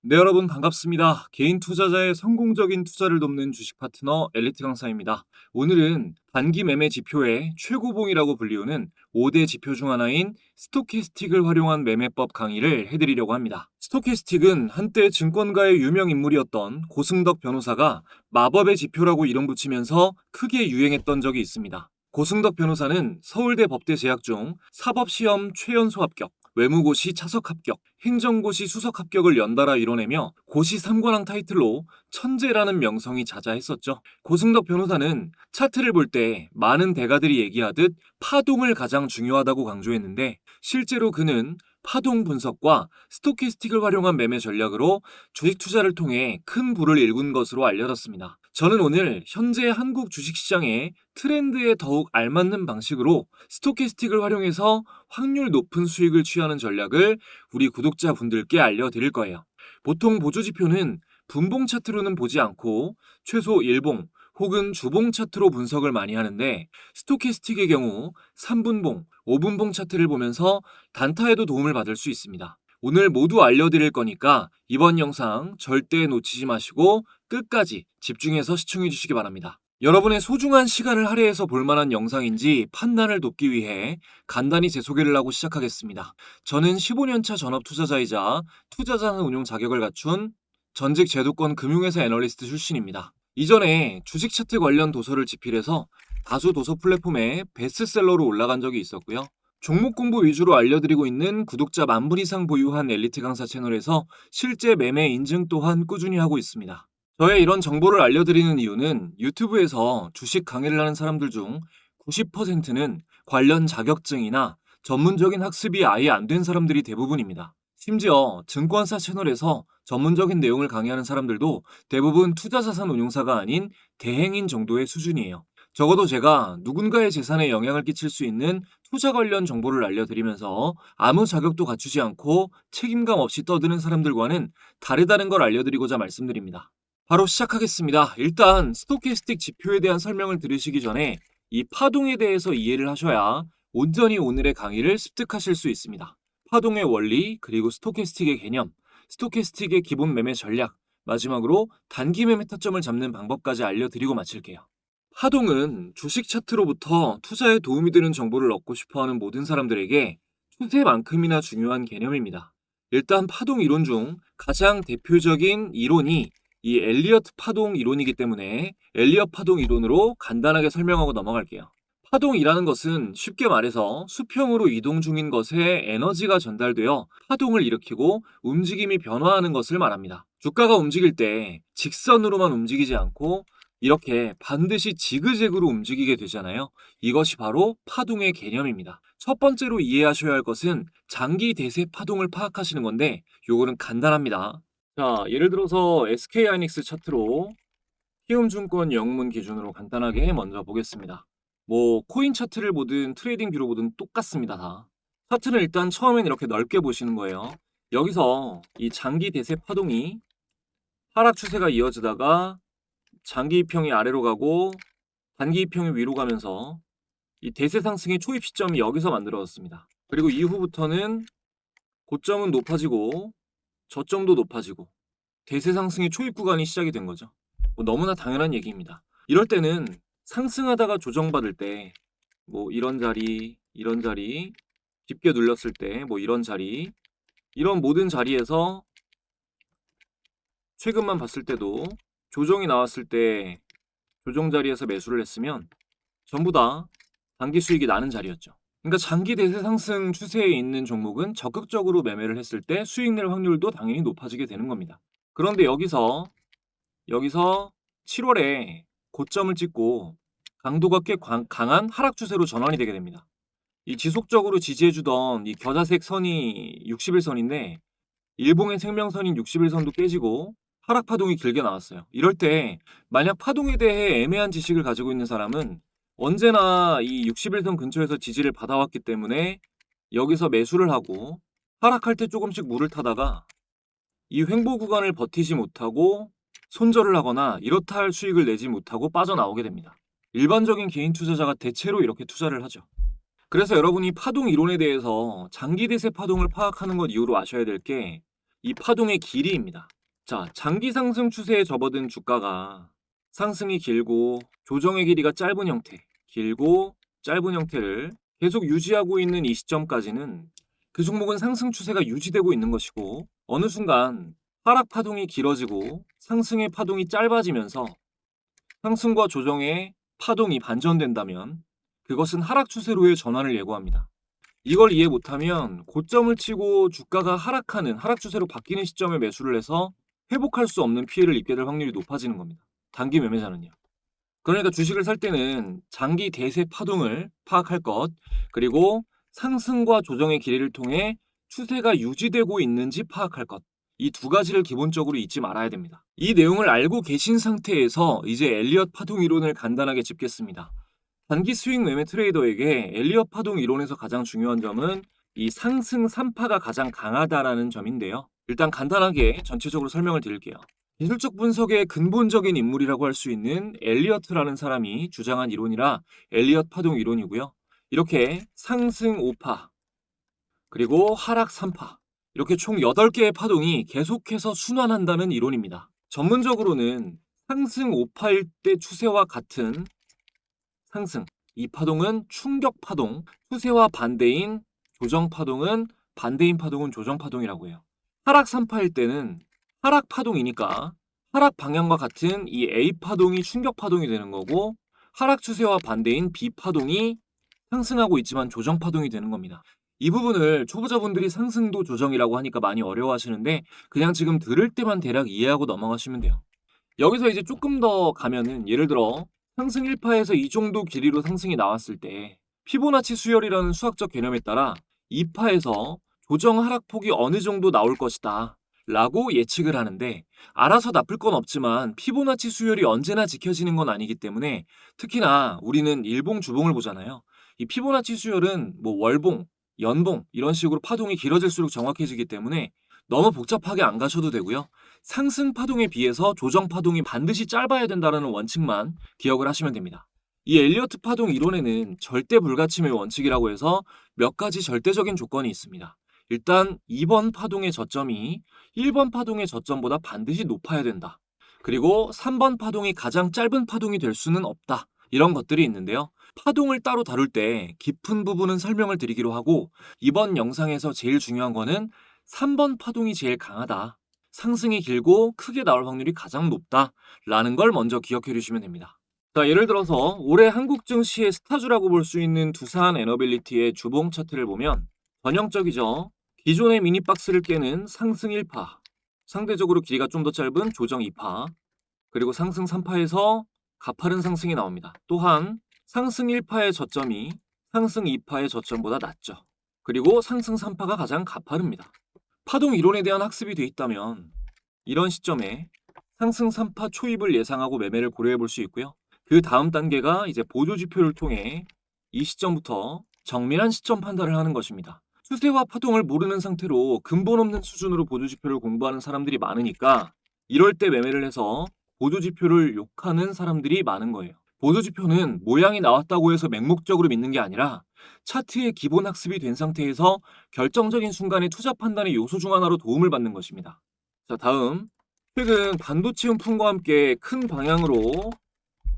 네, 여러분 반갑습니다. 개인 투자자의 성공적인 투자를 돕는 주식 파트너 엘리트 강사입니다. 오늘은 단기 매매 지표의 최고봉이라고 불리우는 5대 지표 중 하나인 스토캐스틱을 활용한 매매법 강의를 해드리려고 합니다. 스토캐스틱은 한때 증권가의 유명 인물이었던 고승덕 변호사가 마법의 지표라고 이름 붙이면서 크게 유행했던 적이 있습니다. 고승덕 변호사는 서울대 법대 재학 중 사법시험 최연소 합격, 외무고시 차석 합격, 행정고시 수석 합격을 연달아 이뤄내며 고시 3관왕 타이틀로 천재라는 명성이 자자했었죠. 고승덕 변호사는 차트를 볼 때 많은 대가들이 얘기하듯 파동을 가장 중요하다고 강조했는데, 실제로 그는 파동 분석과 스토캐스틱을 활용한 매매 전략으로 주식 투자를 통해 큰 부를 일군 것으로 알려졌습니다. 저는 오늘 현재 한국 주식시장의 트렌드에 더욱 알맞는 방식으로 스토캐스틱을 활용해서 확률 높은 수익을 취하는 전략을 우리 구독자분들께 알려드릴 거예요. 보통 보조지표는 분봉 차트로는 보지 않고 최소 일봉 혹은 주봉 차트로 분석을 많이 하는데, 스토캐스틱의 경우 3분봉, 5분봉 차트를 보면서 단타에도 도움을 받을 수 있습니다. 오늘 모두 알려드릴 거니까 이번 영상 절대 놓치지 마시고 끝까지 집중해서 시청해 주시기 바랍니다. 여러분의 소중한 시간을 할애해서 볼만한 영상인지 판단을 돕기 위해 간단히 제 소개를 하고 시작하겠습니다. 저는 15년차 전업 투자자이자 투자자산 운용 자격을 갖춘 전직 제도권 금융회사 애널리스트 출신입니다. 이전에 주식 차트 관련 도서를 집필해서 다수 도서 플랫폼에 베스트셀러로 올라간 적이 있었고요. 종목 공부 위주로 알려드리고 있는 구독자 10,000분 이상 보유한 엘리트 강사 채널에서 실제 매매 인증 또한 꾸준히 하고 있습니다. 저의 이런 정보를 알려드리는 이유는 유튜브에서 주식 강의를 하는 사람들 중 90%는 관련 자격증이나 전문적인 학습이 아예 안 된 사람들이 대부분입니다. 심지어 증권사 채널에서 전문적인 내용을 강의하는 사람들도 대부분 투자자산 운용사가 아닌 대행인 정도의 수준이에요. 적어도 제가 누군가의 재산에 영향을 끼칠 수 있는 투자 관련 정보를 알려드리면서 아무 자격도 갖추지 않고 책임감 없이 떠드는 사람들과는 다르다는 걸 알려드리고자 말씀드립니다. 바로 시작하겠습니다. 일단 스토캐스틱 지표에 대한 설명을 들으시기 전에 이 파동에 대해서 이해를 하셔야 온전히 오늘의 강의를 습득하실 수 있습니다. 파동의 원리, 그리고 스토캐스틱의 개념, 스토캐스틱의 기본 매매 전략, 마지막으로 단기 매매 타점을 잡는 방법까지 알려드리고 마칠게요. 파동은 주식 차트로부터 투자에 도움이 되는 정보를 얻고 싶어하는 모든 사람들에게 추세만큼이나 중요한 개념입니다. 일단 파동 이론 중 가장 대표적인 이론이 이 엘리어트 파동 이론이기 때문에 엘리어트 파동 이론으로 간단하게 설명하고 넘어갈게요. 파동이라는 것은 쉽게 말해서 수평으로 이동 중인 것에 에너지가 전달되어 파동을 일으키고 움직임이 변화하는 것을 말합니다. 주가가 움직일 때 직선으로만 움직이지 않고 이렇게 반드시 지그재그로 움직이게 되잖아요. 이것이 바로 파동의 개념입니다. 첫 번째로 이해하셔야 할 것은 장기 대세 파동을 파악하시는 건데, 요거는 간단합니다. 자, 예를 들어서 SK하이닉스 차트로 키움증권 영문 기준으로 간단하게 먼저 보겠습니다. 코인 차트를 보든 트레이딩 뷰로 보든 똑같습니다, 다. 차트는 일단 처음엔 이렇게 넓게 보시는 거예요. 여기서 이 장기 대세 파동이 하락 추세가 이어지다가 장기 이평이 아래로 가고 단기 이평이 위로 가면서 이 대세 상승의 초입 시점이 여기서 만들어졌습니다. 그리고 이후부터는 고점은 높아지고 저점도 높아지고 대세 상승의 초입 구간이 시작이 된 거죠. 너무나 당연한 얘기입니다. 이럴 때는 상승하다가 조정받을 때 이런 자리, 이런 자리, 깊게 눌렸을 때 이런 자리, 이런 모든 자리에서 최근만 봤을 때도 조정이 나왔을 때 조정 자리에서 매수를 했으면 전부 다 단기 수익이 나는 자리였죠. 그러니까 장기 대세 상승 추세에 있는 종목은 적극적으로 매매를 했을 때 수익 낼 확률도 당연히 높아지게 되는 겁니다. 그런데 여기서 7월에 고점을 찍고 강도가 꽤 강한 하락 추세로 전환이 되게 됩니다. 이 지속적으로 지지해주던 이 겨자색 선이 60일선인데 일봉의 생명선인 60일선도 깨지고 하락 파동이 길게 나왔어요. 이럴 때 만약 파동에 대해 애매한 지식을 가지고 있는 사람은 언제나 이 60일선 근처에서 지지를 받아왔기 때문에 여기서 매수를 하고 하락할 때 조금씩 물을 타다가 이 횡보 구간을 버티지 못하고 손절을 하거나 이렇다 할 수익을 내지 못하고 빠져나오게 됩니다. 일반적인 개인 투자자가 대체로 이렇게 투자를 하죠. 그래서 여러분이 파동 이론에 대해서 장기 대세 파동을 파악하는 것 이후로 아셔야 될 게 이 파동의 길이입니다. 자, 장기 상승 추세에 접어든 주가가 상승이 길고 조정의 길이가 짧은 형태, 길고 짧은 형태를 계속 유지하고 있는 이 시점까지는 그 종목은 상승 추세가 유지되고 있는 것이고, 어느 순간 하락 파동이 길어지고 상승의 파동이 짧아지면서 상승과 조정의 파동이 반전된다면 그것은 하락 추세로의 전환을 예고합니다. 이걸 이해 못하면 고점을 치고 주가가 하락하는 하락 추세로 바뀌는 시점에 매수를 해서 회복할 수 없는 피해를 입게 될 확률이 높아지는 겁니다. 단기 매매자는요. 그러니까 주식을 살 때는 장기 대세 파동을 파악할 것, 그리고 상승과 조정의 길이를 통해 추세가 유지되고 있는지 파악할 것. 이 두 가지를 기본적으로 잊지 말아야 됩니다. 이 내용을 알고 계신 상태에서 이제 엘리엇 파동 이론을 간단하게 짚겠습니다. 단기 수익 매매 트레이더에게 엘리엇 파동 이론에서 가장 중요한 점은 이 상승 3파가 가장 강하다라는 점인데요. 일단 간단하게 전체적으로 설명을 드릴게요. 기술적 분석의 근본적인 인물이라고 할 수 있는 엘리어트라는 사람이 주장한 이론이라 엘리엇 파동 이론이고요. 이렇게 상승 5파, 그리고 하락 3파, 이렇게 총 8개의 파동이 계속해서 순환한다는 이론입니다. 전문적으로는 상승 5파일 때 추세와 같은 상승, 이 파동은 충격 파동, 추세와 반대인 조정 파동은 반대인 파동은 조정 파동이라고 해요. 하락 3파일 때는 하락 파동이니까 하락 방향과 같은 이 A 파동이 충격 파동이 되는 거고, 하락 추세와 반대인 B 파동이 상승하고 있지만 조정 파동이 되는 겁니다. 이 부분을 초보자분들이 상승도 조정이라고 하니까 많이 어려워하시는데 그냥 지금 들을 때만 대략 이해하고 넘어가시면 돼요. 여기서 이제 조금 더 가면은 예를 들어 상승 1파에서 이 정도 길이로 상승이 나왔을 때 피보나치 수열이라는 수학적 개념에 따라 2파에서 조정 하락폭이 어느 정도 나올 것이다 라고 예측을 하는데, 알아서 나쁠 건 없지만 피보나치 수열이 언제나 지켜지는 건 아니기 때문에, 특히나 우리는 일봉 주봉을 보잖아요. 이 피보나치 수열은 뭐 월봉, 연봉 이런 식으로 파동이 길어질수록 정확해지기 때문에 너무 복잡하게 안 가셔도 되고요. 상승 파동에 비해서 조정 파동이 반드시 짧아야 된다는 원칙만 기억을 하시면 됩니다. 이 엘리어트 파동 이론에는 절대 불가침의 원칙이라고 해서 몇 가지 절대적인 조건이 있습니다. 일단 2번 파동의 저점이 1번 파동의 저점보다 반드시 높아야 된다. 그리고 3번 파동이 가장 짧은 파동이 될 수는 없다. 이런 것들이 있는데요. 파동을 따로 다룰 때 깊은 부분은 설명을 드리기로 하고, 이번 영상에서 제일 중요한 거는 3번 파동이 제일 강하다, 상승이 길고 크게 나올 확률이 가장 높다 라는 걸 먼저 기억해 주시면 됩니다. 자, 예를 들어서 올해 한국 증시의 스타주라고 볼 수 있는 두산 에너빌리티의 주봉 차트를 보면 전형적이죠. 기존의 미니박스를 깨는 상승 1파, 상대적으로 길이가 좀 더 짧은 조정 2파, 그리고 상승 3파에서 가파른 상승이 나옵니다. 또한 상승 1파의 저점이 상승 2파의 저점보다 낮죠. 그리고 상승 3파가 가장 가파릅니다. 파동 이론에 대한 학습이 돼 있다면 이런 시점에 상승 3파 초입을 예상하고 매매를 고려해 볼 수 있고요. 그 다음 단계가 이제 보조 지표를 통해 이 시점부터 정밀한 시점 판단을 하는 것입니다. 추세와 파동을 모르는 상태로 근본 없는 수준으로 보조 지표를 공부하는 사람들이 많으니까 이럴 때 매매를 해서 보조 지표를 욕하는 사람들이 많은 거예요. 보조 지표는 모양이 나왔다고 해서 맹목적으로 믿는 게 아니라 차트의 기본 학습이 된 상태에서 결정적인 순간에 투자 판단의 요소 중 하나로 도움을 받는 것입니다. 자, 다음. 최근 반도체 용품과 함께 큰 방향으로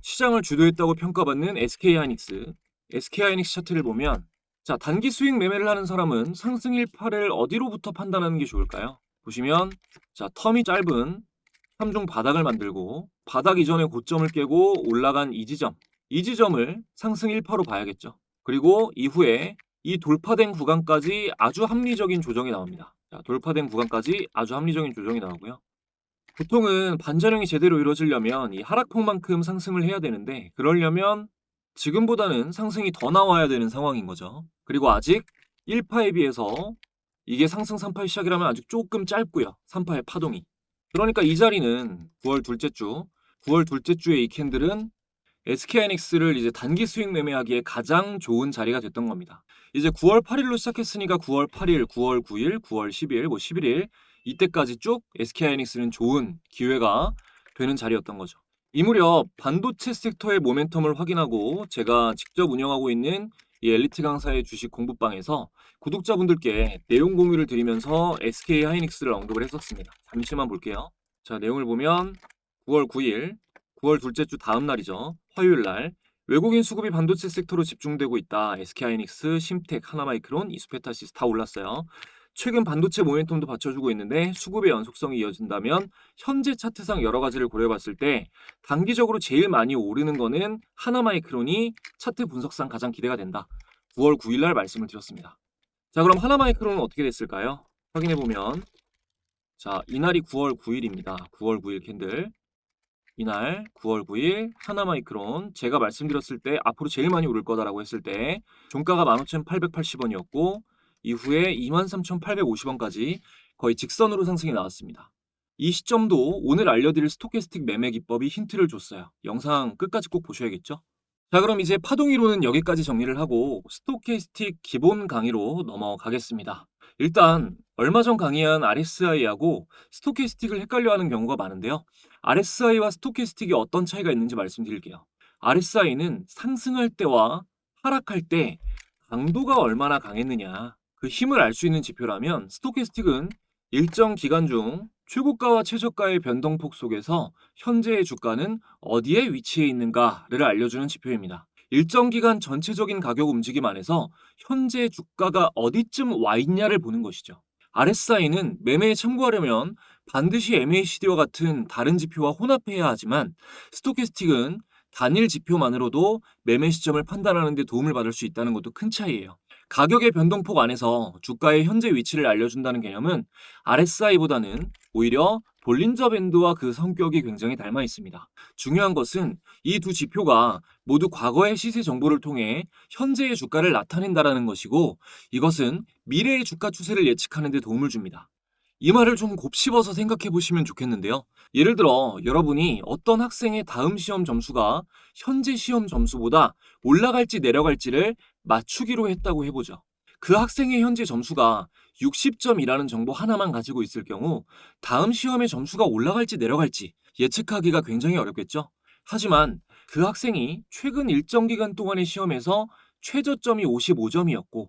시장을 주도했다고 평가받는 SK하이닉스. SK하이닉스 차트를 보면, 자, 단기 수익 매매를 하는 사람은 상승 1파를 어디로부터 판단하는 게 좋을까요? 보시면, 자, 텀이 짧은 3중 바닥을 만들고 바닥 이전의 고점을 깨고 올라간 이 지점을 상승 1파로 봐야겠죠. 그리고 이후에 이 돌파된 구간까지 아주 합리적인 조정이 나옵니다. 자, 돌파된 구간까지 아주 합리적인 조정이 나오고요. 보통은 반전형이 제대로 이루어지려면 이 하락폭만큼 상승을 해야 되는데, 그러려면 지금보다는 상승이 더 나와야 되는 상황인 거죠. 그리고 아직 1파에 비해서 이게 상승 3파의 시작이라면 아직 조금 짧고요. 3파의 파동이. 그러니까 이 자리는 9월 둘째 주에 이 캔들은 SK하이닉스를 이제 단기 수익 매매하기에 가장 좋은 자리가 됐던 겁니다. 이제 9월 8일로 시작했으니까 9월 8일, 9월 9일, 9월 10일, 뭐 11일 이때까지 쭉 SK하이닉스는 좋은 기회가 되는 자리였던 거죠. 이 무렵 반도체 섹터의 모멘텀을 확인하고 제가 직접 운영하고 있는 이 엘리트 강사의 주식 공부방에서 구독자분들께 내용 공유를 드리면서 SK 하이닉스를 언급을 했었습니다. 잠시만 볼게요. 자, 내용을 보면 9월 9일, 9월 둘째 주 다음 날이죠. 화요일 날 외국인 수급이 반도체 섹터로 집중되고 있다. SK 하이닉스, 심텍, 하나마이크론, 이수페타시스 다 올랐어요. 최근 반도체 모멘텀도 받쳐주고 있는데 수급의 연속성이 이어진다면 현재 차트상 여러 가지를 고려해봤을 때 단기적으로 제일 많이 오르는 거는 하나마이크론이 차트 분석상 가장 기대가 된다. 9월 9일 날 말씀을 드렸습니다. 자, 그럼 하나마이크론은 어떻게 됐을까요? 확인해보면 자, 이날이 9월 9일입니다. 9월 9일 캔들. 이날 9월 9일 하나마이크론 제가 말씀드렸을 때 앞으로 제일 많이 오를 거다라고 했을 때 종가가 15,880원이었고 이후에 23,850원까지 거의 직선으로 상승이 나왔습니다. 이 시점도 오늘 알려드릴 스토캐스틱 매매 기법이 힌트를 줬어요. 영상 끝까지 꼭 보셔야겠죠? 자, 그럼 이제 파동이론은 여기까지 정리를 하고 스토캐스틱 기본 강의로 넘어가겠습니다. 일단 얼마 전 강의한 RSI하고 스토캐스틱을 헷갈려하는 경우가 많은데요. RSI와 스토캐스틱이 어떤 차이가 있는지 말씀드릴게요. RSI는 상승할 때와 하락할 때 강도가 얼마나 강했느냐 그 힘을 알 수 있는 지표라면 스토캐스틱은 일정 기간 중 최고가와 최저가의 변동폭 속에서 현재의 주가는 어디에 위치해 있는가를 알려주는 지표입니다. 일정 기간 전체적인 가격 움직임 안에서 현재 주가가 어디쯤 와 있냐를 보는 것이죠. RSI는 매매에 참고하려면 반드시 MACD와 같은 다른 지표와 혼합해야 하지만 스토캐스틱은 단일 지표만으로도 매매 시점을 판단하는 데 도움을 받을 수 있다는 것도 큰 차이예요. 가격의 변동폭 안에서 주가의 현재 위치를 알려준다는 개념은 RSI보다는 오히려 볼린저 밴드와 그 성격이 굉장히 닮아 있습니다. 중요한 것은 이 두 지표가 모두 과거의 시세 정보를 통해 현재의 주가를 나타낸다라는 것이고 이것은 미래의 주가 추세를 예측하는 데 도움을 줍니다. 이 말을 좀 곱씹어서 생각해 보시면 좋겠는데요. 예를 들어 여러분이 어떤 학생의 다음 시험 점수가 현재 시험 점수보다 올라갈지 내려갈지를 맞추기로 했다고 해보죠. 그 학생의 현재 점수가 60점이라는 정보 하나만 가지고 있을 경우 다음 시험의 점수가 올라갈지 내려갈지 예측하기가 굉장히 어렵겠죠. 하지만 그 학생이 최근 일정 기간 동안의 시험에서 최저점이 55점이었고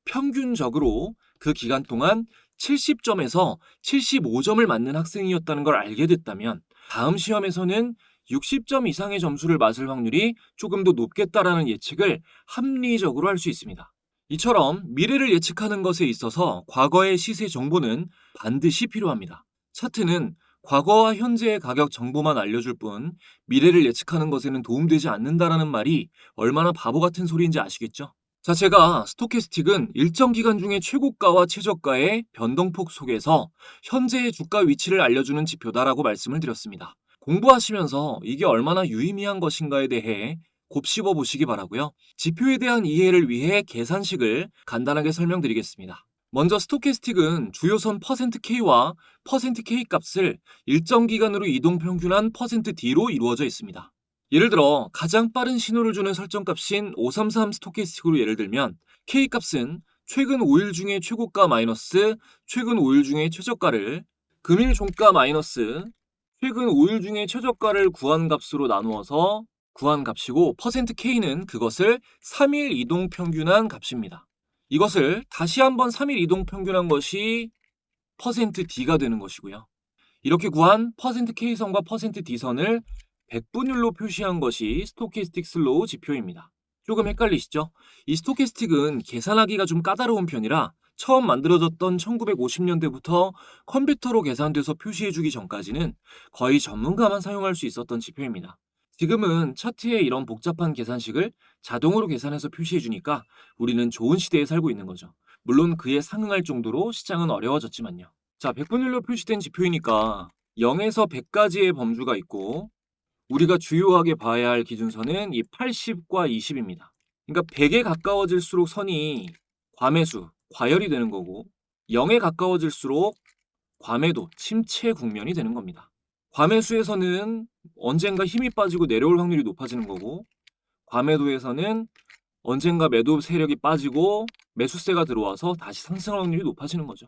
평균적으로 그 기간 동안 70점에서 75점을 맞는 학생이었다는 걸 알게 됐다면 다음 시험에서는 60점 이상의 점수를 맞을 확률이 조금 더 높겠다라는 예측을 합리적으로 할 수 있습니다. 이처럼 미래를 예측하는 것에 있어서 과거의 시세 정보는 반드시 필요합니다. 차트는 과거와 현재의 가격 정보만 알려줄 뿐 미래를 예측하는 것에는 도움되지 않는다라는 말이 얼마나 바보 같은 소리인지 아시겠죠? 자, 제가 스토캐스틱은 일정 기간 중에 최고가와 최저가의 변동폭 속에서 현재의 주가 위치를 알려주는 지표다라고 말씀을 드렸습니다. 공부하시면서 이게 얼마나 유의미한 것인가에 대해 곱씹어 보시기 바라고요. 지표에 대한 이해를 위해 계산식을 간단하게 설명드리겠습니다. 먼저 스토캐스틱은 주요선 %K와 %K 값을 일정 기간으로 이동 평균한 %D로 이루어져 있습니다. 예를 들어 가장 빠른 신호를 주는 설정값인 533 스토캐스틱으로 예를 들면 K값은 최근 5일 중에 최고가 마이너스 최근 5일 중에 최저가를 금일 종가 마이너스 최근 5일 중에 최저가를 구한 값으로 나누어서 구한 값이고 %K는 그것을 3일 이동 평균한 값입니다. 이것을 다시 한번 3일 이동 평균한 것이 %D가 되는 것이고요. 이렇게 구한 %K선과 %D선을 백분율로 표시한 것이 스토캐스틱 슬로우 지표입니다. 조금 헷갈리시죠? 이 스토캐스틱은 계산하기가 좀 까다로운 편이라 처음 만들어졌던 1950년대부터 컴퓨터로 계산돼서 표시해주기 전까지는 거의 전문가만 사용할 수 있었던 지표입니다. 지금은 차트에 이런 복잡한 계산식을 자동으로 계산해서 표시해주니까 우리는 좋은 시대에 살고 있는 거죠. 물론 그에 상응할 정도로 시장은 어려워졌지만요. 자, 백분율로 표시된 지표이니까 0에서 100까지의 범주가 있고 우리가 주요하게 봐야 할 기준선은 이 80과 20입니다. 그러니까 100에 가까워질수록 선이 과매수, 과열이 되는 거고 0에 가까워질수록 과매도, 침체 국면이 되는 겁니다. 과매수에서는 언젠가 힘이 빠지고 내려올 확률이 높아지는 거고 과매도에서는 언젠가 매도 세력이 빠지고 매수세가 들어와서 다시 상승할 확률이 높아지는 거죠.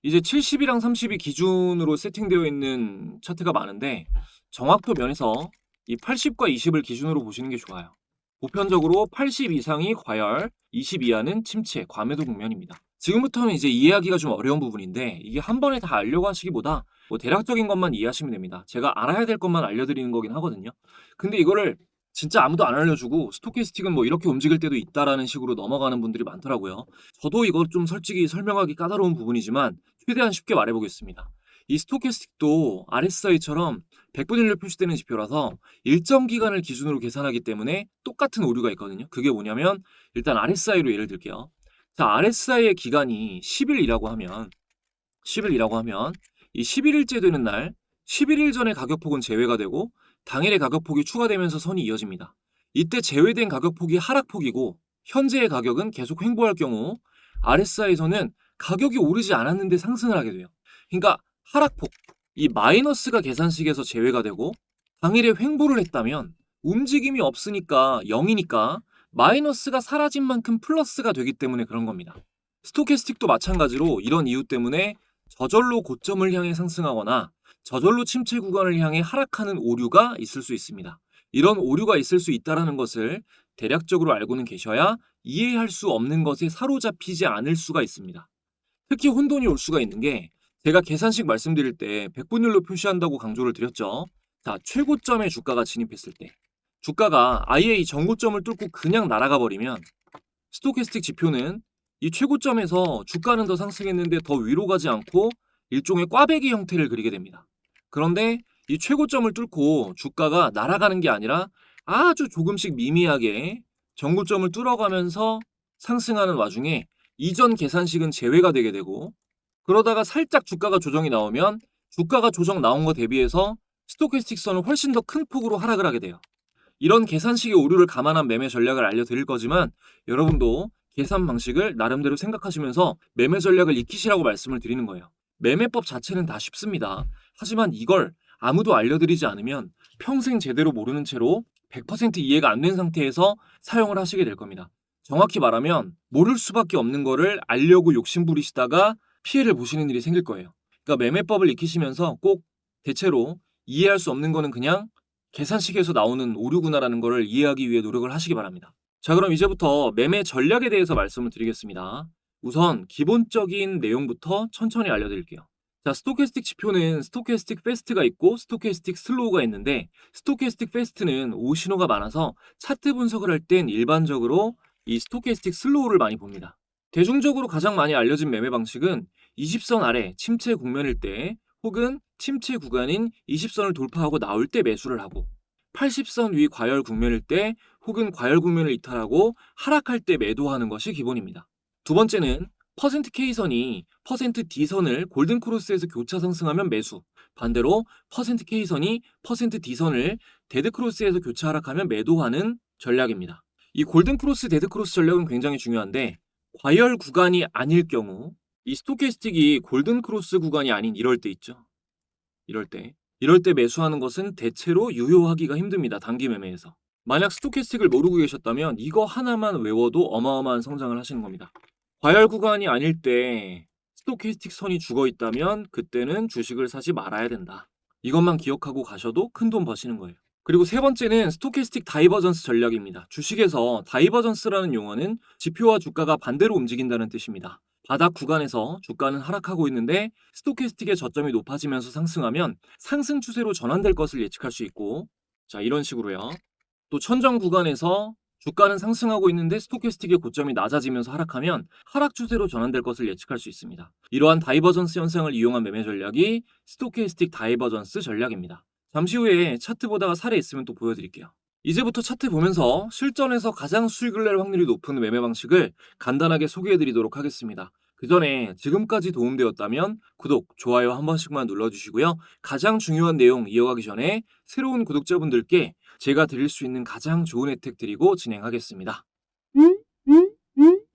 이제 70이랑 30이 기준으로 세팅되어 있는 차트가 많은데 정확도 면에서 이 80과 20을 기준으로 보시는 게 좋아요. 보편적으로 80 이상이 과열, 20 이하는 침체, 과매도 국면입니다. 지금부터는 이제 이해하기가 좀 어려운 부분인데 이게 한 번에 다 알려고 하시기보다 뭐 대략적인 것만 이해하시면 됩니다. 제가 알아야 될 것만 알려드리는 거긴 하거든요. 근데 이거를 진짜 아무도 안 알려주고 스토캐스틱은 뭐 이렇게 움직일 때도 있다라는 식으로 넘어가는 분들이 많더라고요. 저도 이거 좀 솔직히 설명하기 까다로운 부분이지만 최대한 쉽게 말해보겠습니다. 이 스토캐스틱도 RSI처럼 백분율로 표시되는 지표라서 일정 기간을 기준으로 계산하기 때문에 똑같은 오류가 있거든요. 그게 뭐냐면 일단 RSI로 예를 들게요. 자, RSI의 기간이 10일이라고 하면 이 11일째 되는 날 11일 전의 가격폭은 제외가 되고 당일의 가격폭이 추가되면서 선이 이어집니다. 이때 제외된 가격폭이 하락폭이고 현재의 가격은 계속 횡보할 경우 RSI에서는 가격이 오르지 않았는데 상승을 하게 돼요. 그러니까 하락폭, 이 마이너스가 계산식에서 제외가 되고 당일에 횡보를 했다면 움직임이 없으니까 0이니까 마이너스가 사라진 만큼 플러스가 되기 때문에 그런 겁니다. 스토캐스틱도 마찬가지로 이런 이유 때문에 저절로 고점을 향해 상승하거나 저절로 침체 구간을 향해 하락하는 오류가 있을 수 있습니다. 이런 오류가 있을 수 있다는 것을 대략적으로 알고는 계셔야 이해할 수 없는 것에 사로잡히지 않을 수가 있습니다. 특히 혼돈이 올 수가 있는 게 제가 계산식 말씀드릴 때 백분율로 표시한다고 강조를 드렸죠. 자, 최고점에 주가가 진입했을 때 주가가 아예 이 전고점을 뚫고 그냥 날아가 버리면 스토캐스틱 지표는 이 최고점에서 주가는 더 상승했는데 더 위로 가지 않고 일종의 꽈배기 형태를 그리게 됩니다. 그런데 이 최고점을 뚫고 주가가 날아가는 게 아니라 아주 조금씩 미미하게 전고점을 뚫어가면서 상승하는 와중에 이전 계산식은 제외가 되게 되고 그러다가 살짝 주가가 조정이 나오면 주가가 조정 나온 거 대비해서 스토캐스틱 선은 훨씬 더 큰 폭으로 하락을 하게 돼요. 이런 계산식의 오류를 감안한 매매 전략을 알려드릴 거지만 여러분도 계산 방식을 나름대로 생각하시면서 매매 전략을 익히시라고 말씀을 드리는 거예요. 매매법 자체는 다 쉽습니다. 하지만 이걸 아무도 알려드리지 않으면 평생 제대로 모르는 채로 100% 이해가 안 된 상태에서 사용을 하시게 될 겁니다. 정확히 말하면 모를 수밖에 없는 거를 알려고 욕심부리시다가 피해를 보시는 일이 생길 거예요. 그러니까 매매법을 익히시면서 꼭 대체로 이해할 수 없는 거는 그냥 계산식에서 나오는 오류구나라는 것을 이해하기 위해 노력을 하시기 바랍니다. 자, 그럼 이제부터 매매 전략에 대해서 말씀을 드리겠습니다. 우선 기본적인 내용부터 천천히 알려드릴게요. 자, 스토캐스틱 지표는 스토캐스틱 패스트가 있고 스토캐스틱 슬로우가 있는데 스토캐스틱 패스트는 오신호가 많아서 차트 분석을 할 땐 일반적으로 이 스토캐스틱 슬로우를 많이 봅니다. 대중적으로 가장 많이 알려진 매매 방식은 20선 아래 침체 국면일 때 혹은 침체 구간인 20선을 돌파하고 나올 때 매수를 하고 80선 위 과열 국면일 때 혹은 과열 국면을 이탈하고 하락할 때 매도하는 것이 기본입니다. 두 번째는 %K선이 %D선을 골든크로스에서 교차 상승하면 매수, 반대로 %K선이 %D선을 데드크로스에서 교차 하락하면 매도하는 전략입니다. 이 골든크로스, 데드크로스 전략은 굉장히 중요한데 과열 구간이 아닐 경우 이 스토캐스틱이 골든크로스 구간이 아닌 이럴 때 있죠. 이럴 때 매수하는 것은 대체로 유효하기가 힘듭니다. 단기 매매에서. 만약 스토캐스틱을 모르고 계셨다면 이거 하나만 외워도 어마어마한 성장을 하시는 겁니다. 과열 구간이 아닐 때 스토캐스틱 선이 죽어 있다면 그때는 주식을 사지 말아야 된다. 이것만 기억하고 가셔도 큰 돈 버시는 거예요. 그리고 세 번째는 스토캐스틱 다이버전스 전략입니다. 주식에서 다이버전스라는 용어는 지표와 주가가 반대로 움직인다는 뜻입니다. 바닥 구간에서 주가는 하락하고 있는데 스토캐스틱의 저점이 높아지면서 상승하면 상승 추세로 전환될 것을 예측할 수 있고, 자, 이런 식으로요. 또 천정 구간에서 주가는 상승하고 있는데 스토캐스틱의 고점이 낮아지면서 하락하면 하락 추세로 전환될 것을 예측할 수 있습니다. 이러한 다이버전스 현상을 이용한 매매 전략이 스토캐스틱 다이버전스 전략입니다. 잠시 후에 차트 보다가 사례 있으면 또 보여드릴게요. 이제부터 차트 보면서 실전에서 가장 수익을 낼 확률이 높은 매매 방식을 간단하게 소개해드리도록 하겠습니다. 그 전에 지금까지 도움되었다면 구독, 좋아요 한 번씩만 눌러주시고요. 가장 중요한 내용 이어가기 전에 새로운 구독자분들께 제가 드릴 수 있는 가장 좋은 혜택 드리고 진행하겠습니다.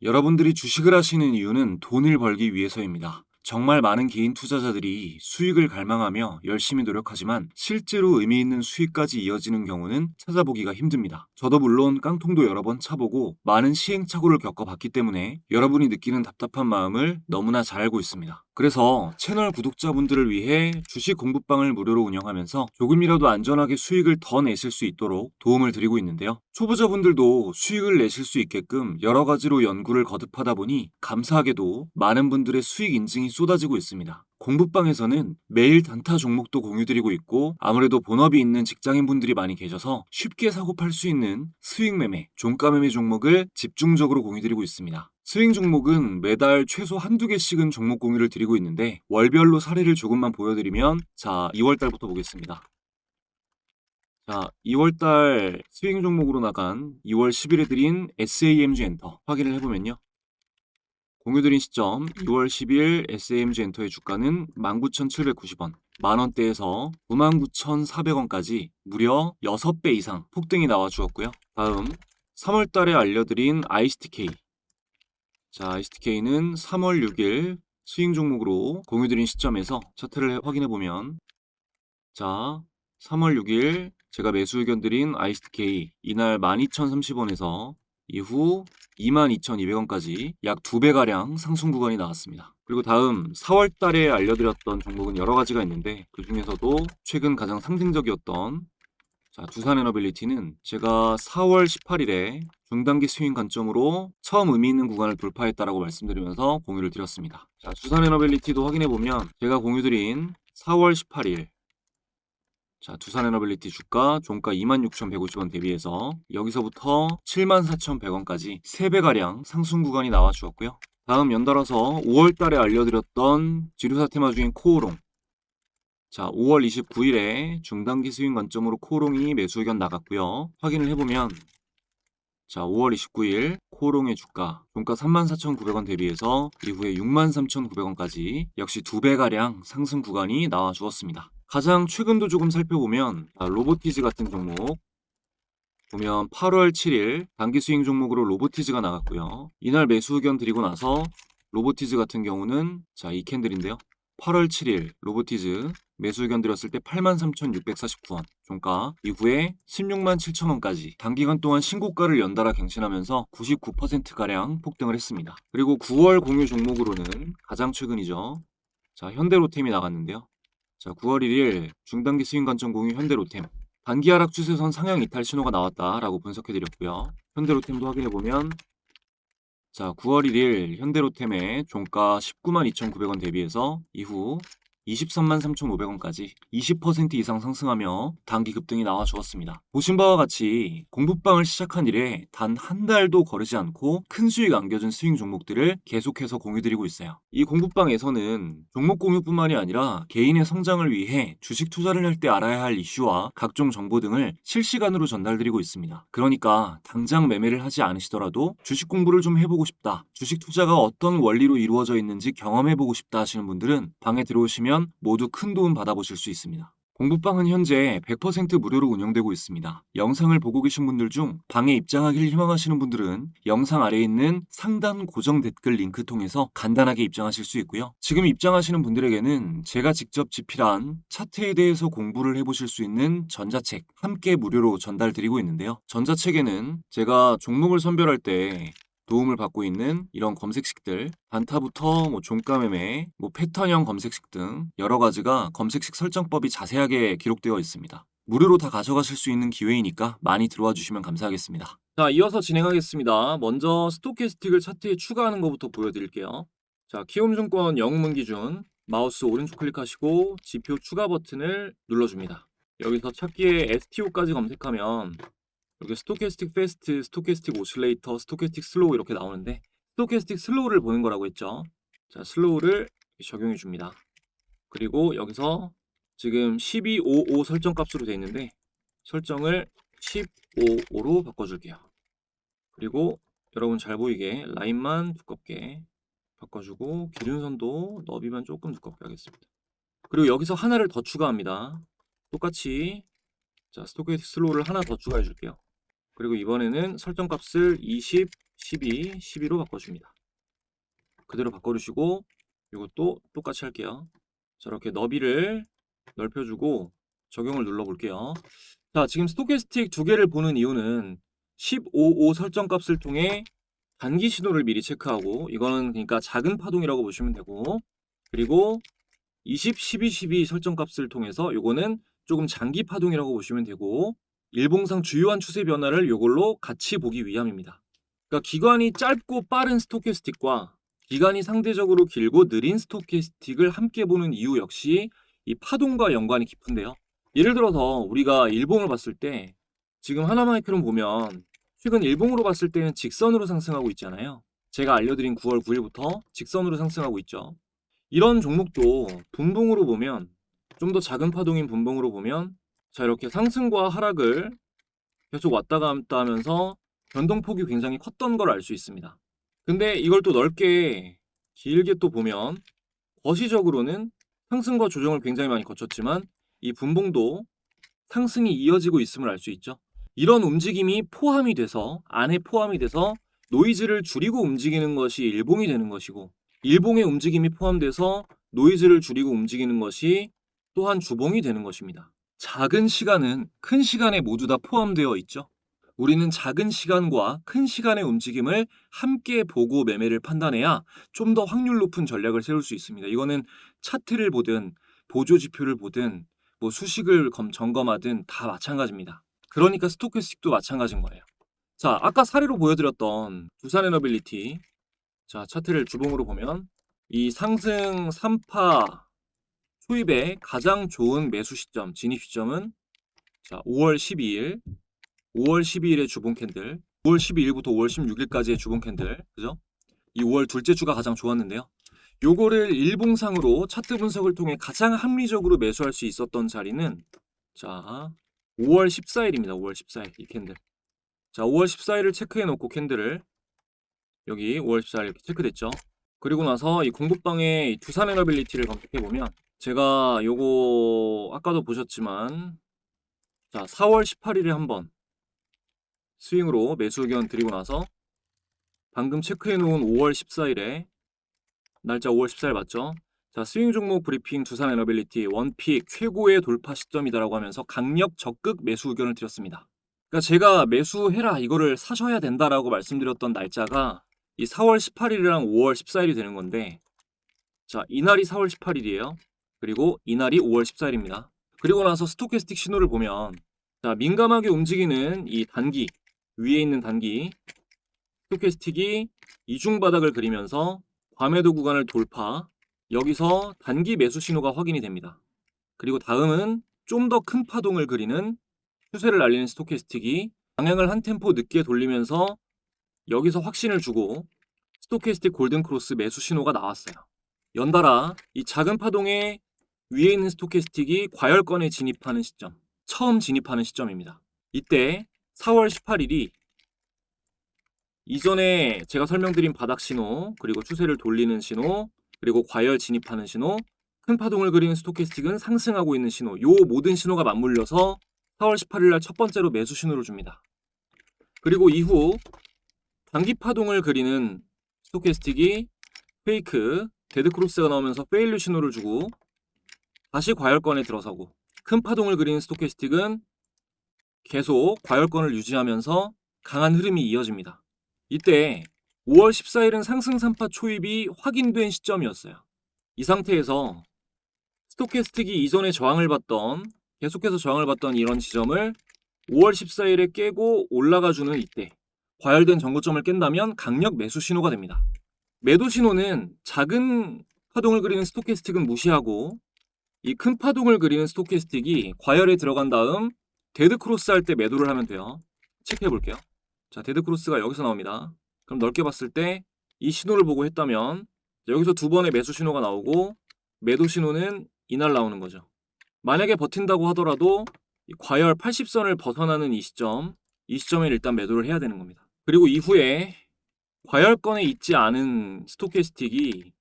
여러분들이 주식을 하시는 이유는 돈을 벌기 위해서입니다. 정말 많은 개인 투자자들이 수익을 갈망하며 열심히 노력하지만 실제로 의미 있는 수익까지 이어지는 경우는 찾아보기가 힘듭니다. 저도 물론 깡통도 여러 번 차보고 많은 시행착오를 겪어봤기 때문에 여러분이 느끼는 답답한 마음을 너무나 잘 알고 있습니다. 그래서 채널 구독자분들을 위해 주식 공부방을 무료로 운영하면서 조금이라도 안전하게 수익을 더 내실 수 있도록 도움을 드리고 있는데요. 초보자분들도 수익을 내실 수 있게끔 여러 가지로 연구를 거듭하다 보니 감사하게도 많은 분들의 수익 인증이 쏟아지고 있습니다. 공부방에서는 매일 단타 종목도 공유드리고 있고 아무래도 본업이 있는 직장인분들이 많이 계셔서 쉽게 사고 팔 수 있는 수익 매매, 종가 매매 종목을 집중적으로 공유드리고 있습니다. 스윙 종목은 매달 최소 한두 개씩은 종목 공유를 드리고 있는데 월별로 사례를 조금만 보여드리면 자 2월달부터 보겠습니다. 자 2월달 스윙 종목으로 나간 2월 10일에 드린 SAMG 엔터 확인을 해보면요. 공유드린 시점 2월 10일 SAMG 엔터의 주가는 19,790원, 만원대에서 99,400원까지 무려 6배 이상 폭등이 나와 주었고요. 다음 3월달에 알려드린 ICTK. 자, ICTK는 3월 6일 스윙 종목으로 공유드린 시점에서 차트를 확인해보면 자, 3월 6일 제가 매수 의견 드린 ICTK 이날 12,030원에서 이후 22,200원까지 약 2배가량 상승 구간이 나왔습니다. 그리고 다음 4월 달에 알려드렸던 종목은 여러 가지가 있는데 그 중에서도 최근 가장 상징적이었던 자, 두산에너빌리티는 제가 4월 18일에 중단기 스윙 관점으로 처음 의미 있는 구간을 돌파했다라고 말씀드리면서 공유를 드렸습니다. 자, 두산에너빌리티도 확인해보면 제가 공유드린 4월 18일 자, 두산에너빌리티 주가 종가 26,150원 대비해서 여기서부터 74,100원까지 3배가량 상승 구간이 나와 주었고요. 다음 연달아서 5월 달에 알려드렸던 지류사 테마 중인 코오롱 자, 5월 29일에 중단기 스윙 관점으로 코오롱이 매수 의견 나갔고요. 확인을 해보면 자, 5월 29일 코오롱의 주가 종가 34,900원 대비해서 이후에 63,900원까지 역시 2배가량 상승 구간이 나와 주었습니다. 가장 최근도 조금 살펴보면 로보티즈 같은 종목 보면 8월 7일 단기 스윙 종목으로 로보티즈가 나갔고요. 이날 매수 의견 드리고 나서 로보티즈 같은 경우는 자, 이 캔들인데요. 8월 7일 로보티즈 매수 의견 드렸을 때 83,649원 종가 이후에 167,000원까지 단기간 동안 신고가를 연달아 갱신하면서 99%가량 폭등을 했습니다. 그리고 9월 공유 종목으로는 가장 최근이죠. 자, 현대로템이 나갔는데요. 자, 9월 1일 중단기 스윙 관점 공유 현대로템 단기 하락 추세선 상향 이탈 신호가 나왔다라고 분석해드렸고요. 현대로템도 확인해보면 자, 9월 1일 현대로템의 종가 192,900원 대비해서 이후 233,500원까지 20% 이상 상승하며 단기 급등이 나와 주었습니다. 보신 바와 같이 공부방을 시작한 이래 단 한 달도 거르지 않고 큰 수익 안겨준 스윙 종목들을 계속해서 공유드리고 있어요. 이 공부방에서는 종목 공유뿐만이 아니라 개인의 성장을 위해 주식 투자를 할 때 알아야 할 이슈와 각종 정보 등을 실시간으로 전달드리고 있습니다. 그러니까 당장 매매를 하지 않으시더라도 주식 공부를 좀 해보고 싶다, 주식 투자가 어떤 원리로 이루어져 있는지 경험해보고 싶다 하시는 분들은 방에 들어오시면 모두 큰 도움 받아보실 수 있습니다. 공부방은 현재 100% 무료로 운영되고 있습니다. 영상을 보고 계신 분들 중 방에 입장하기를 희망하시는 분들은 영상 아래에 있는 상단 고정 댓글 링크 통해서 간단하게 입장하실 수 있고요. 지금 입장하시는 분들에게는 제가 직접 집필한 차트에 대해서 공부를 해보실 수 있는 전자책 함께 무료로 전달드리고 있는데요. 전자책에는 제가 종목을 선별할 때 도움을 받고 있는 이런 검색식들 단타부터 종가 매매, 패턴형 검색식 등 여러 가지가 검색식 설정법이 자세하게 기록되어 있습니다. 무료로 다 가져가실 수 있는 기회이니까 많이 들어와 주시면 감사하겠습니다. 자, 이어서 진행하겠습니다. 먼저 스토캐스틱을 차트에 추가하는 것부터 보여드릴게요. 자, 키움증권 영웅문 기준 마우스 오른쪽 클릭하시고 지표 추가 버튼을 눌러줍니다. 여기서 찾기에 STO까지 검색하면 여기 스토캐스틱 패스트, 스토캐스틱 오실레이터, 스토캐스틱 슬로우 이렇게 나오는데 스토캐스틱 슬로우를 보는 거라고 했죠. 자, 슬로우를 적용해 줍니다. 그리고 여기서 지금 1255 설정 값으로 되어 있는데 설정을 15로 바꿔줄게요. 그리고 여러분 잘 보이게 라인만 두껍게 바꿔주고 기준선도 너비만 조금 두껍게 하겠습니다. 그리고 여기서 하나를 더 추가합니다. 똑같이 자, 스토캐스틱 슬로우를 하나 더 추가해 줄게요. 그리고 이번에는 설정값을 20, 12, 12로 바꿔줍니다. 그대로 바꿔주시고 이것도 똑같이 할게요. 자, 이렇게 너비를 넓혀주고 적용을 눌러볼게요. 자, 지금 스토캐스틱 두 개를 보는 이유는 15, 5 설정값을 통해 단기 신호를 미리 체크하고 이거는 그러니까 작은 파동이라고 보시면 되고 그리고 20, 12, 12 설정값을 통해서 요거는 조금 장기 파동이라고 보시면 되고 일봉상 주요한 추세 변화를 요걸로 같이 보기 위함입니다. 그러니까 기간이 짧고 빠른 스토캐스틱과 기간이 상대적으로 길고 느린 스토캐스틱을 함께 보는 이유 역시 이 파동과 연관이 깊은데요. 예를 들어서 우리가 일봉을 봤을 때 지금 하나마이크론 보면 최근 일봉으로 봤을 때는 직선으로 상승하고 있잖아요. 제가 알려드린 9월 9일부터 직선으로 상승하고 있죠. 이런 종목도 분봉으로 보면 좀 더 작은 파동인 분봉으로 보면 자 이렇게 상승과 하락을 계속 왔다 갔다 하면서 변동폭이 굉장히 컸던 걸 알 수 있습니다. 근데 이걸 또 넓게 길게 또 보면 거시적으로는 상승과 조정을 굉장히 많이 거쳤지만 이 분봉도 상승이 이어지고 있음을 알 수 있죠. 이런 움직임이 포함이 돼서 안에 포함이 돼서 노이즈를 줄이고 움직이는 것이 일봉이 되는 것이고 일봉의 움직임이 포함돼서 노이즈를 줄이고 움직이는 것이 또한 주봉이 되는 것입니다. 작은 시간은 큰 시간에 모두 다 포함되어 있죠. 우리는 작은 시간과 큰 시간의 움직임을 함께 보고 매매를 판단해야 좀 더 확률 높은 전략을 세울 수 있습니다. 이거는 차트를 보든 보조 지표를 보든 뭐 수식을 점검하든 다 마찬가지입니다. 그러니까 스토캐스틱도 마찬가지인 거예요. 자, 아까 사례로 보여드렸던 두산에너빌리티 자 차트를 주봉으로 보면 이 상승 3파 초입의 가장 좋은 매수 시점, 진입 시점은 자 5월 12일 5월 12일의 주봉 캔들 5월 12일부터 5월 16일까지의 주봉 캔들 그죠? 이 5월 둘째 주가 가장 좋았는데요. 요거를 일봉상으로 차트 분석을 통해 가장 합리적으로 매수할 수 있었던 자리는 자 5월 14일입니다. 5월 14일 이 캔들 자 5월 14일을 체크해 놓고 캔들을 여기 5월 14일 이렇게 체크됐죠. 그리고 나서 이 공부방의 두산에너빌리티를 검색해 보면 제가 요거 아까도 보셨지만 자 4월 18일에 한번 스윙으로 매수 의견 드리고 나서 방금 체크해 놓은 5월 14일에 날짜 5월 14일 맞죠? 자 스윙 종목 브리핑 두산에너빌리티 원픽 최고의 돌파 시점이다라고 하면서 강력 적극 매수 의견을 드렸습니다. 그러니까 제가 매수해라 이거를 사셔야 된다라고 말씀드렸던 날짜가 이 4월 18일이랑 5월 14일이 되는 건데 자 이날이 4월 18일이에요. 그리고 이날이 5월 14일입니다. 그리고 나서 스토캐스틱 신호를 보면 자 민감하게 움직이는 이 단기 위에 있는 단기 스토캐스틱이 이중 바닥을 그리면서 과매도 구간을 돌파 여기서 단기 매수 신호가 확인이 됩니다. 그리고 다음은 좀 더 큰 파동을 그리는 추세를 알리는 스토캐스틱이 방향을 한 템포 늦게 돌리면서 여기서 확신을 주고 스토캐스틱 골든크로스 매수 신호가 나왔어요. 연달아 이 작은 파동의 위에 있는 스토캐스틱이 과열권에 진입하는 시점, 처음 진입하는 시점입니다. 이때 4월 18일이 이전에 제가 설명드린 바닥 신호, 그리고 추세를 돌리는 신호, 그리고 과열 진입하는 신호, 큰 파동을 그리는 스토캐스틱은 상승하고 있는 신호, 요 모든 신호가 맞물려서 4월 18일 날 첫 번째로 매수 신호를 줍니다. 그리고 이후 단기 파동을 그리는 스토캐스틱이 페이크, 데드크로스가 나오면서 페일류 신호를 주고 다시 과열권에 들어서고 큰 파동을 그리는 스토캐스틱은 계속 과열권을 유지하면서 강한 흐름이 이어집니다. 이때 5월 14일은 상승 3파 초입이 확인된 시점이었어요. 이 상태에서 스토캐스틱이 이전에 저항을 받던 계속해서 저항을 받던 이런 지점을 5월 14일에 깨고 올라가주는 이때 과열된 전고점을 깬다면 강력 매수 신호가 됩니다. 매도 신호는 작은 파동을 그리는 스토캐스틱은 무시하고 이 큰 파동을 그리는 스토캐스틱이 과열에 들어간 다음 데드크로스 할 때 매도를 하면 돼요. 체크해 볼게요. 자, 데드크로스가 여기서 나옵니다. 그럼 넓게 봤을 때 이 신호를 보고 했다면 여기서 두 번의 매수 신호가 나오고 매도 신호는 이날 나오는 거죠. 만약에 버틴다고 하더라도 이 과열 80선을 벗어나는 이 시점에 일단 매도를 해야 되는 겁니다. 그리고 이후에 과열권에 있지 않은 스토캐스틱이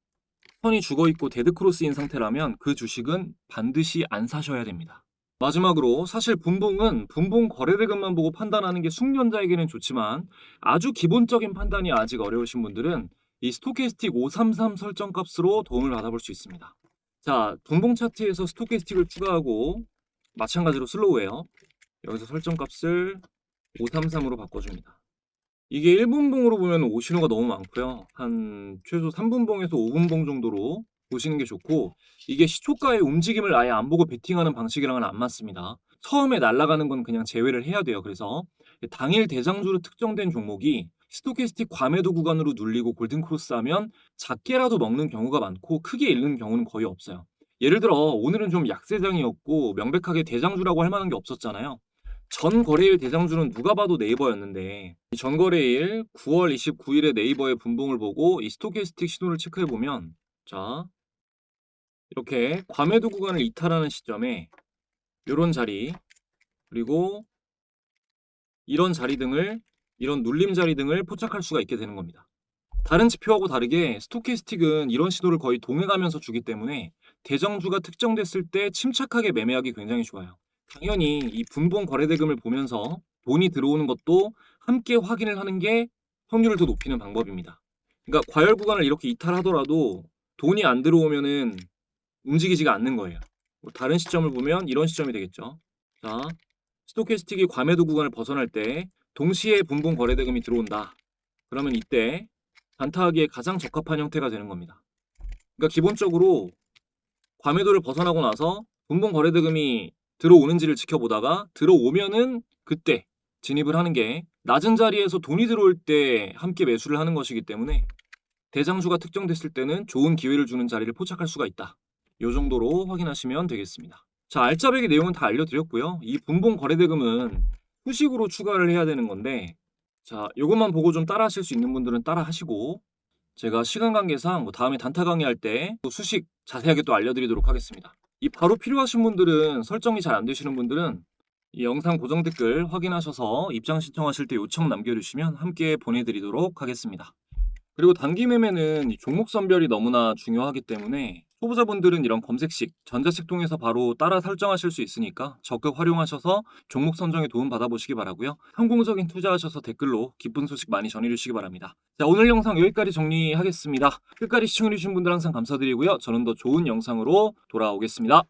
선이 죽어있고 데드크로스인 상태라면 그 주식은 반드시 안 사셔야 됩니다. 마지막으로 사실 분봉은 분봉 거래대금만 보고 판단하는 게 숙련자에게는 좋지만 아주 기본적인 판단이 아직 어려우신 분들은 이 스토캐스틱 533 설정값으로 도움을 받아볼 수 있습니다. 자, 분봉 차트에서 스토캐스틱을 추가하고 마찬가지로 슬로우예요. 여기서 설정값을 533으로 바꿔줍니다. 이게 1분봉으로 보면 5신호가 너무 많고요. 한 최소 3분봉에서 5분봉 정도로 보시는 게 좋고, 이게 시초가의 움직임을 아예 안 보고 베팅하는 방식이랑은 안 맞습니다. 처음에 날아가는 건 그냥 제외를 해야 돼요. 그래서 당일 대장주로 특정된 종목이 스토캐스틱 과매도 구간으로 눌리고 골든크로스 하면 작게라도 먹는 경우가 많고 크게 잃는 경우는 거의 없어요. 예를 들어 오늘은 좀 약세장이었고 명백하게 대장주라고 할 만한 게 없었잖아요. 전 거래일 대장주는 누가 봐도 네이버였는데, 이 전 거래일 9월 29일에 네이버의 분봉을 보고 이 스토캐스틱 신호를 체크해 보면, 자, 이렇게 과매도 구간을 이탈하는 시점에 이런 자리, 그리고 이런 자리 등을, 이런 눌림 자리 등을 포착할 수가 있게 되는 겁니다. 다른 지표하고 다르게 스토캐스틱은 이런 신호를 거의 동행하면서 주기 때문에 대장주가 특정됐을 때 침착하게 매매하기 굉장히 좋아요. 당연히 이 분봉 거래대금을 보면서 돈이 들어오는 것도 함께 확인을 하는 게 확률을 더 높이는 방법입니다. 그러니까 과열 구간을 이렇게 이탈하더라도 돈이 안 들어오면은 움직이지가 않는 거예요. 뭐 다른 시점을 보면 이런 시점이 되겠죠. 자, 스토캐스틱이 과매도 구간을 벗어날 때 동시에 분봉 거래대금이 들어온다. 그러면 이때 단타하기에 가장 적합한 형태가 되는 겁니다. 그러니까 기본적으로 과매도를 벗어나고 나서 분봉 거래대금이 들어오는지를 지켜보다가 들어오면은 그때 진입을 하는 게 낮은 자리에서 돈이 들어올 때 함께 매수를 하는 것이기 때문에 대장주가 특정됐을 때는 좋은 기회를 주는 자리를 포착할 수가 있다. 이 정도로 확인하시면 되겠습니다. 자, 알짜배기 내용은 다 알려드렸고요. 이 분봉 거래대금은 후식으로 추가를 해야 되는 건데, 자, 이것만 보고 좀 따라 하실 수 있는 분들은 따라 하시고, 제가 시간 관계상 뭐 다음에 단타 강의할 때 또 수식 자세하게 또 알려드리도록 하겠습니다. 이 바로 필요하신 분들은, 설정이 잘 안 되시는 분들은 이 영상 고정 댓글 확인하셔서 입장 신청하실 때 요청 남겨주시면 함께 보내드리도록 하겠습니다. 그리고 단기 매매는 이 종목 선별이 너무나 중요하기 때문에 초보자분들은 이런 검색식, 전자책 통해서 바로 따라 설정하실 수 있으니까 적극 활용하셔서 종목 선정에 도움 받아보시기 바라고요. 성공적인 투자하셔서 댓글로 기쁜 소식 많이 전해주시기 바랍니다. 자, 오늘 영상 여기까지 정리하겠습니다. 끝까지 시청해주신 분들 항상 감사드리고요. 저는 더 좋은 영상으로 돌아오겠습니다.